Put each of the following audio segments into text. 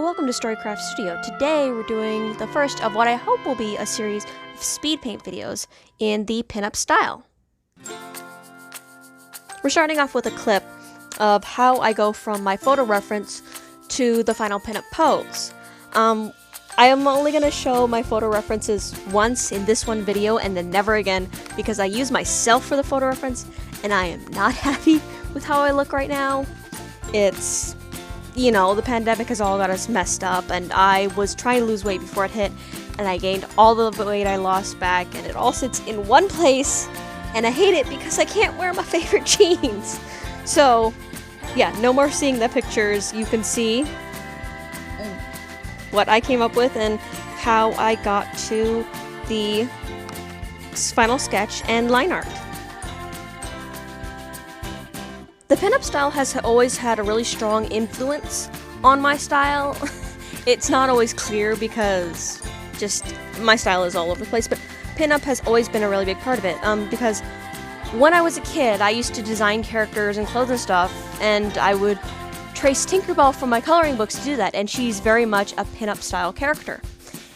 welcome to Storycraft Studio. Today we're doing the first of what I hope will be a series of speed paint videos in the pinup style. We're starting off with a clip of how I go from my photo reference to the final pinup pose. I am only going to show my photo references once in this one video and then never again because I use myself for the photo reference and I am not happy with how I look right now. It's, you know, the pandemic has all got us messed up and I was trying to lose weight before it hit and I gained all the weight I lost back and it all sits in one place and I hate it because I can't wear my favorite jeans. So, yeah, no more seeing the pictures. You can see what I came up with and how I got to the final sketch and line art. The pinup style has always had a really strong influence on my style. It's not always clear because just my style is all over the place, but pinup has always been a really big part of it. Because when I was a kid, I used to design characters and clothes and stuff, and I would trace Tinkerbell from my coloring books to do that, and she's very much a pinup style character.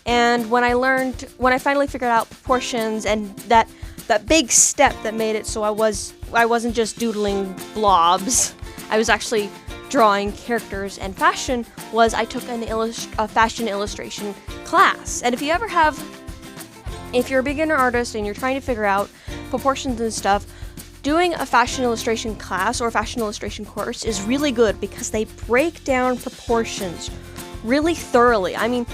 And when I finally figured out proportions and that big step that made it so I wasn't just doodling blobs, I was actually drawing characters and fashion, was I took a fashion illustration class. And if you're a beginner artist and you're trying to figure out proportions and stuff, doing a fashion illustration class or a fashion illustration course is really good because they break down proportions really thoroughly. I mean,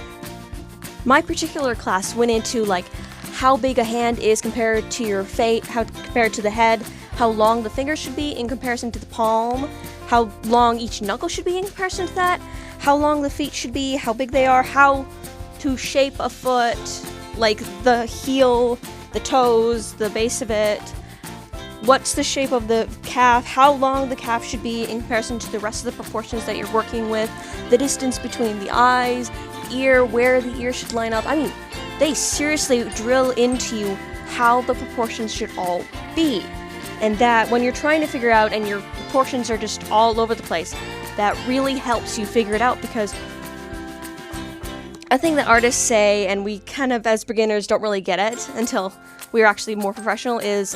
my particular class went into like how big a hand is compared to your face, how compared to the head, how long the fingers should be in comparison to the palm, how long each knuckle should be in comparison to that, how long the feet should be, how big they are, how to shape a foot, like the heel, the toes, the base of it, what's the shape of the calf, how long the calf should be in comparison to the rest of the proportions that you're working with, the distance between the eyes, ear, where the ear should line up. I mean, they seriously drill into you how the proportions should all be. And that when you're trying to figure out and your proportions are just all over the place, that really helps you figure it out, because a thing that artists say, and we kind of as beginners don't really get it until we're actually more professional, is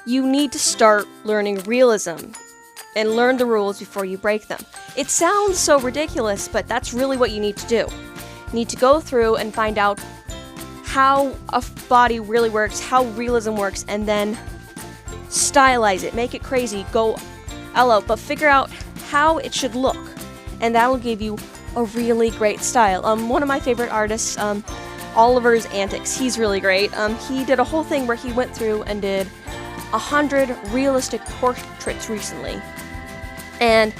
you need to start learning realism and learn the rules before you break them. It sounds so ridiculous, but that's really what you need to do. You need to go through and find out how a body really works, how realism works, and then stylize it, make it crazy, go all out, but figure out how it should look, and that'll give you a really great style. One of my favorite artists, Oliver's Antics, he's really great. He did a whole thing where he went through and did 100 realistic portraits recently, and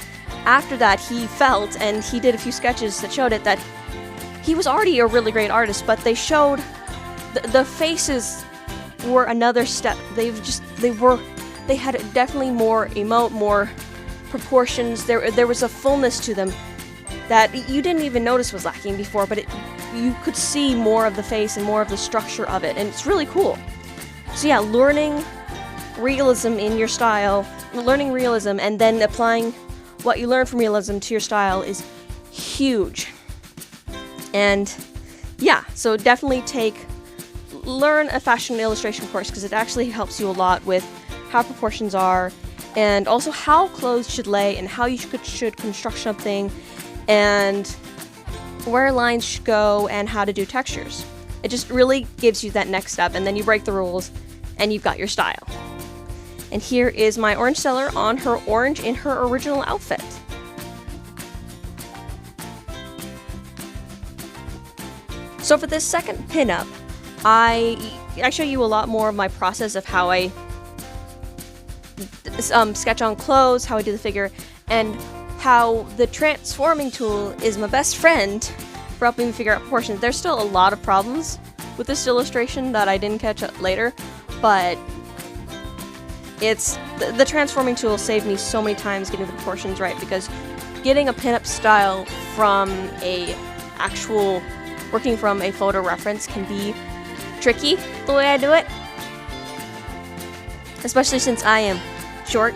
after that he felt, and he did a few sketches that showed it, that he was already a really great artist, but they showed the faces were another step. They had definitely more emote, more proportions. There was a fullness to them that you didn't even notice was lacking before, but you could see more of the face and more of the structure of it, and it's really cool. So yeah, learning realism in your style, learning realism and then applying what you learn from realism to your style is huge. And yeah, so definitely learn a fashion illustration course, because it actually helps you a lot with how proportions are and also how clothes should lay and how you should construct something and where lines should go and how to do textures. It just really gives you that next step, and then you break the rules and you've got your style. And here is my orange seller on her orange in her original outfit. So for this second pinup, I show you a lot more of my process of how I sketch on clothes, how I do the figure, and how the transforming tool is my best friend for helping me figure out proportions. There's still a lot of problems with this illustration that I didn't catch up later, but the transforming tool saved me so many times getting the proportions right, because getting a pinup style from working from a photo reference can be tricky the way I do it, especially since I am short.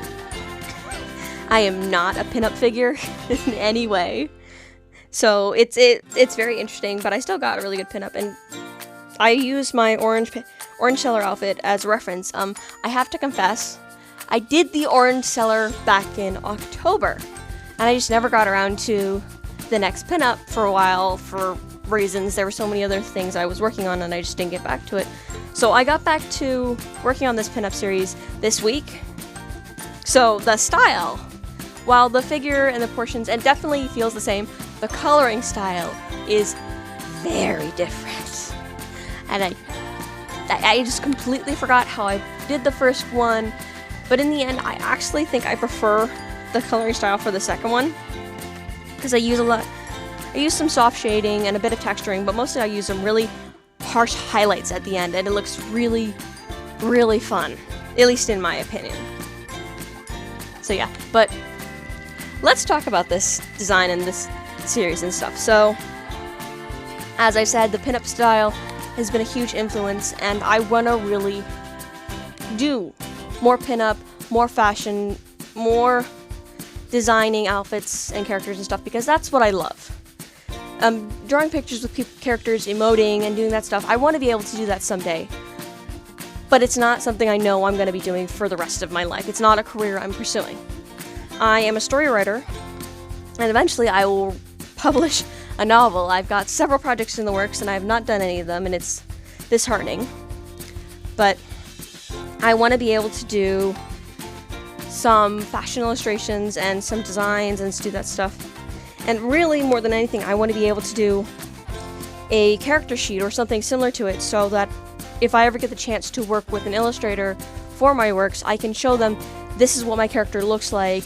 I am not a pinup figure in any way. So it's very interesting, but I still got a really good pinup, and I use my orange seller outfit as reference. I have to confess, I did the orange seller back in October, and I just never got around to the next pinup for a while for reasons. There were so many other things I was working on, and I just didn't get back to it. So I got back to working on this pinup series this week. So the style, while the figure and the portions, and definitely feels the same, the coloring style is very different. And I just completely forgot how I did the first one, but in the end, I actually think I prefer the coloring style for the second one, because I use some soft shading and a bit of texturing, but mostly I use some really harsh highlights at the end, and it looks really, really fun, at least in my opinion. So yeah, but let's talk about this design and this series and stuff. So, as I said, the pinup style has been a huge influence, and I want to really do more pinup, more fashion, more designing outfits and characters and stuff, because that's what I love. Drawing pictures with characters emoting and doing that stuff, I want to be able to do that someday. But it's not something I know I'm going to be doing for the rest of my life. It's not a career I'm pursuing. I am a story writer, and eventually I will publish a novel. I've got several projects in the works, and I have not done any of them, and it's disheartening. But I want to be able to do some fashion illustrations and some designs and do that stuff. And really, more than anything, I want to be able to do a character sheet or something similar to it, so that if I ever get the chance to work with an illustrator for my works, I can show them this is what my character looks like,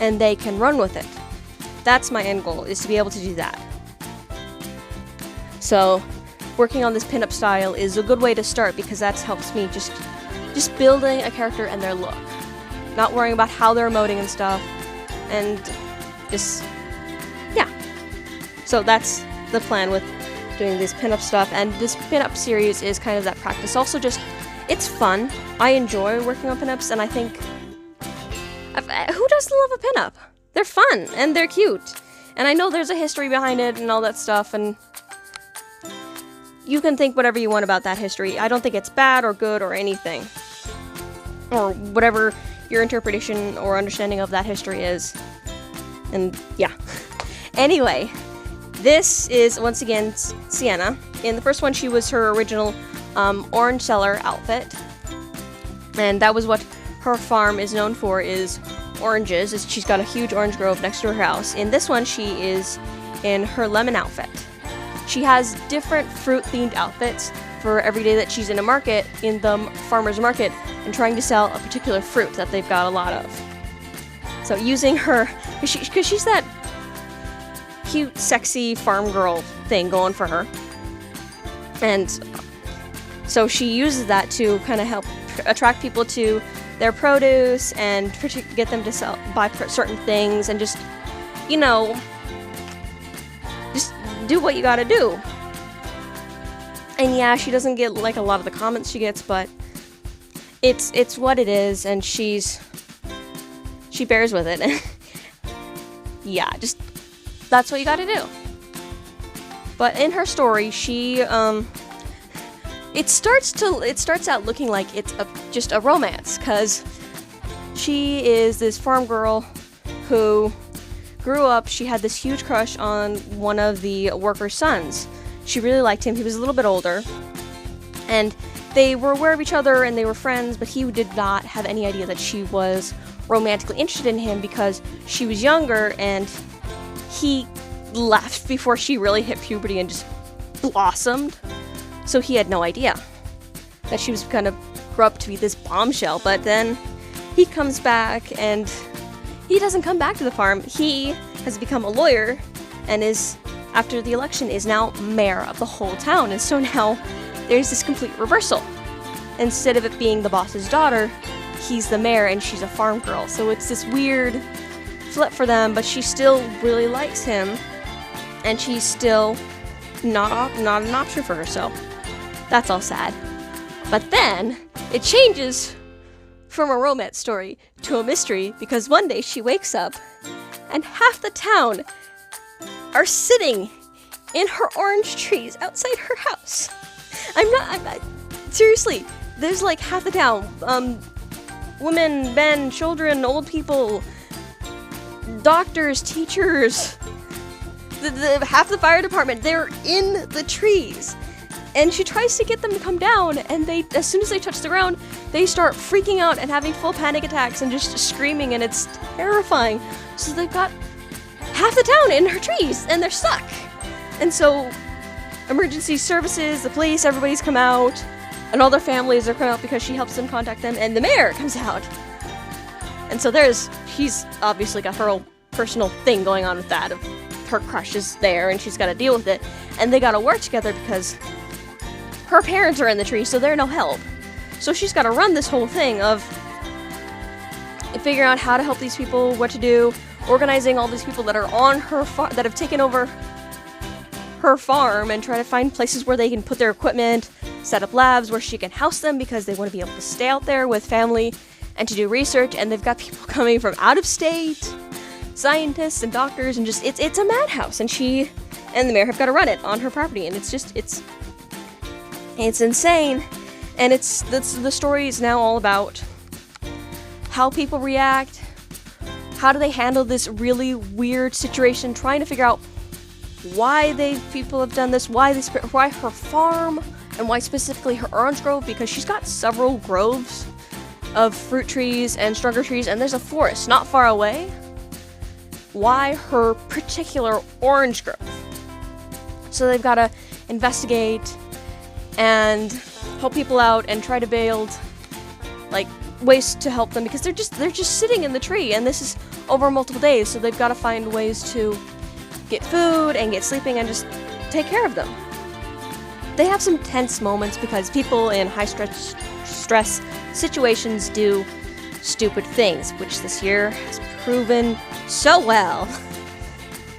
and they can run with it. That's my end goal, is to be able to do that. So, working on this pinup style is a good way to start, because that helps me just building a character and their look. Not worrying about how they're emoting and stuff, and just, yeah. So that's the plan with doing this pinup stuff, and this pinup series is kind of that practice. Also, just, it's fun. I enjoy working on pinups, and I think, who doesn't love a pinup? They're fun, and they're cute. And I know there's a history behind it and all that stuff, and you can think whatever you want about that history. I don't think it's bad or good or anything. Or whatever your interpretation or understanding of that history is. And yeah. Anyway, this is, once again, Sienna. In the first one, she was her original orange seller outfit. And that was what her farm is known for, is oranges. She's got a huge orange grove next to her house. In this one, she is in her lemon outfit. She has different fruit-themed outfits for every day that she's in a market, in the farmer's market, and trying to sell a particular fruit that they've got a lot of. So using her, because she's that cute, sexy farm girl thing going for her. And so she uses that to kind of help attract people to their produce and get them to buy certain things, and just, you know, just do what you gotta do. And yeah, she doesn't get like a lot of the comments she gets, but it's what it is, and she bears with it. Yeah, just, that's what you gotta do. But in her story, she it starts out looking like it's just a romance, because she is this farm girl who grew up. She had this huge crush on one of the workers' sons. She really liked him. He was a little bit older, and they were aware of each other and they were friends, but he did not have any idea that she was romantically interested in him, because she was younger and he left before she really hit puberty and just blossomed. So he had no idea that she was gonna grow up to be this bombshell. But then he comes back, and he doesn't come back to the farm. He has become a lawyer, and is, after the election, is now mayor of the whole town. And so now there's this complete reversal. Instead of it being the boss's daughter, he's the mayor and she's a farm girl. So it's this weird flip for them, but she still really likes him, and she's still not an option for her. So that's all sad. But then it changes from a romance story to a mystery, because one day she wakes up and half the town are sitting in her orange trees outside her house. I'm not seriously, there's like half the town, women, men, children, old people, doctors, teachers, half the fire department, they're in the trees. And she tries to get them to come down, and as soon as they touch the ground, they start freaking out and having full panic attacks and just screaming, and it's terrifying. So they've got half the town in her trees, and they're stuck. And so emergency services, the police, everybody's come out, and all their families are come out because she helps them contact them, and the mayor comes out. And so she's obviously got her own personal thing going on with that, of her crush is there, and she's got to deal with it. And they got to work together because her parents are in the tree, so they're no help. So she's got to run this whole thing of figuring out how to help these people, what to do, organizing all these people that are on her that have taken over her farm, and try to find places where they can put their equipment, set up labs where she can house them because they want to be able to stay out there with family and to do research. And they've got people coming from out of state, scientists and doctors, and just it's a madhouse. And she and the mayor have got to run it on her property, and it's insane. And the story is now all about how people react, how do they handle this really weird situation, trying to figure out why people have done this, why her farm, and why specifically her orange grove, because she's got several groves of fruit trees and sugar trees, and there's a forest not far away. Why her particular orange grove? So they've got to investigate and help people out and try to build like ways to help them, because they're just sitting in the tree, and this is over multiple days, so they've got to find ways to get food and get sleeping and just take care of them. They have some tense moments because people in high stress situations do stupid things, which this year has proven so well.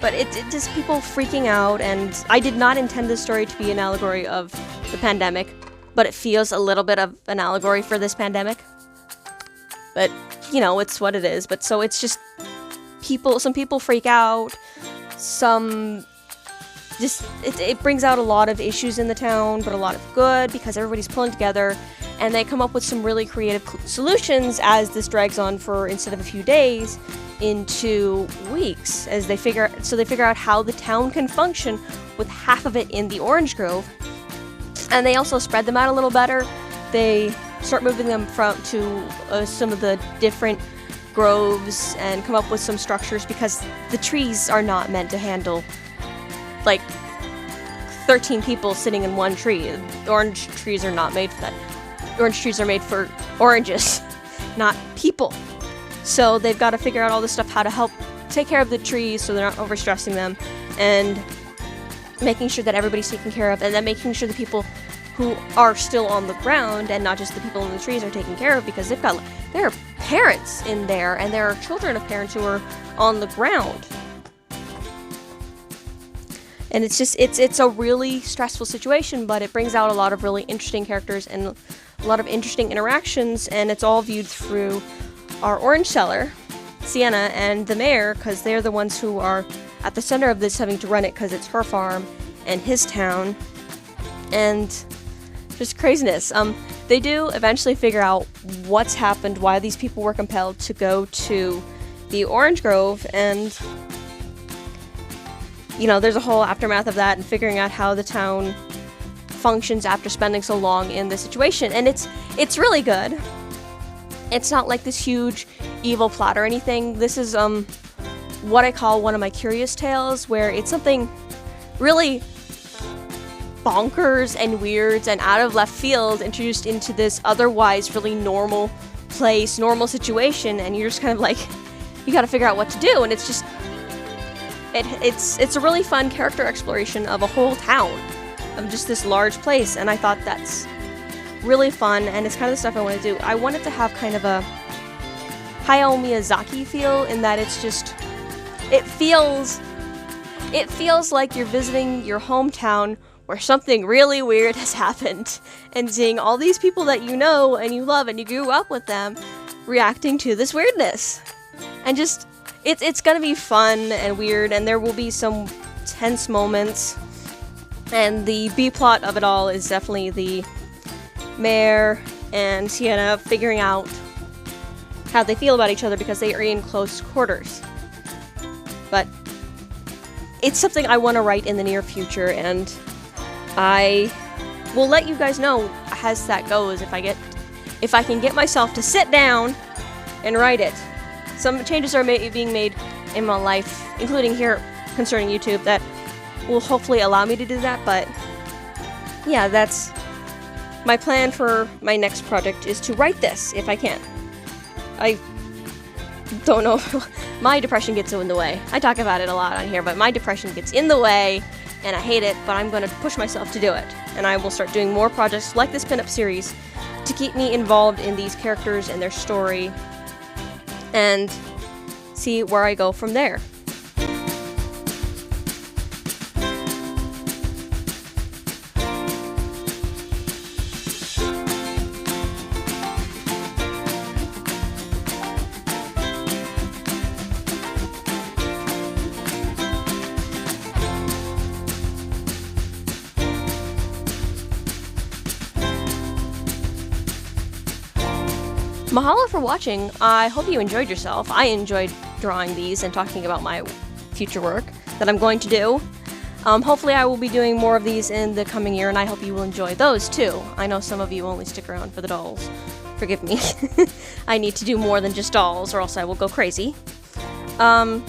But it just people freaking out, and I did not intend this story to be an allegory of the pandemic, but it feels a little bit of an allegory for this pandemic. But, it's what it is. But so it's just some people freak out, it brings out a lot of issues in the town, but a lot of good, because everybody's pulling together, and they come up with some really creative solutions as this drags on for, instead of a few days, into weeks, as they figure out how the town can function with half of it in the orange grove. And they also spread them out a little better. They start moving them to some of the different groves and come up with some structures, because the trees are not meant to handle like 13 people sitting in one tree. The orange trees are not made for that. Orange trees are made for oranges, not people. So they've got to figure out all this stuff, how to help take care of the trees so they're not overstressing them, and making sure that everybody's taken care of, and then making sure the people who are still on the ground and not just the people in the trees are taken care of, because there are parents in there, and there are children of parents who are on the ground. And it's a really stressful situation, but it brings out a lot of really interesting characters and a lot of interesting interactions, and it's all viewed through our orange seller, Sienna, and the mayor, because they're the ones who are at the center of this, having to run it because it's her farm and his town, and just craziness. They do eventually figure out what's happened, why these people were compelled to go to the orange grove, and there's a whole aftermath of that, and figuring out how the town functions after spending so long in this situation. And it's really good. It's not like this huge evil plot or anything. This is what I call one of my curious tales, where it's something really bonkers and weird and out of left field introduced into this otherwise really normal place, normal situation, and you're just kind of like, you gotta figure out what to do. And it's just it's a really fun character exploration of a whole town, of just this large place, and I thought that's really fun, and it's kind of the stuff I want to do. I want it to have kind of a Hayao Miyazaki feel, in that it feels like you're visiting your hometown where something really weird has happened, and seeing all these people that you know and you love and you grew up with them reacting to this weirdness. And just it's gonna be fun and weird, and there will be some tense moments. And the B-plot of it all is definitely the Mayor and Sienna figuring out how they feel about each other because they are in close quarters. But it's something I want to write in the near future, and I will let you guys know as that goes if I can get myself to sit down and write it. Some changes are being made in my life, including here concerning YouTube, that will hopefully allow me to do that, but yeah, that's my plan for my next project, is to write this if I can. I don't know, my depression gets in the way. I talk about it a lot on here, but my depression gets in the way, and I hate it, but I'm going to push myself to do it. And I will start doing more projects like this pinup series to keep me involved in these characters and their story, and see where I go from there. Mahalo for watching. I hope you enjoyed yourself. I enjoyed drawing these and talking about my future work that I'm going to do. Hopefully I will be doing more of these in the coming year, and I hope you will enjoy those too. I know some of you only stick around for the dolls. Forgive me. I need to do more than just dolls, or else I will go crazy. I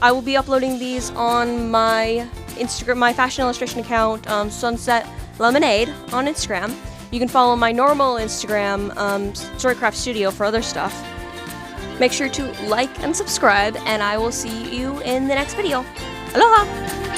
will be uploading these on my Instagram, my fashion illustration account, Sunset Lemonade on Instagram. You can follow my normal Instagram, Storycraft Studio, for other stuff. Make sure to like and subscribe, and I will see you in the next video. Aloha!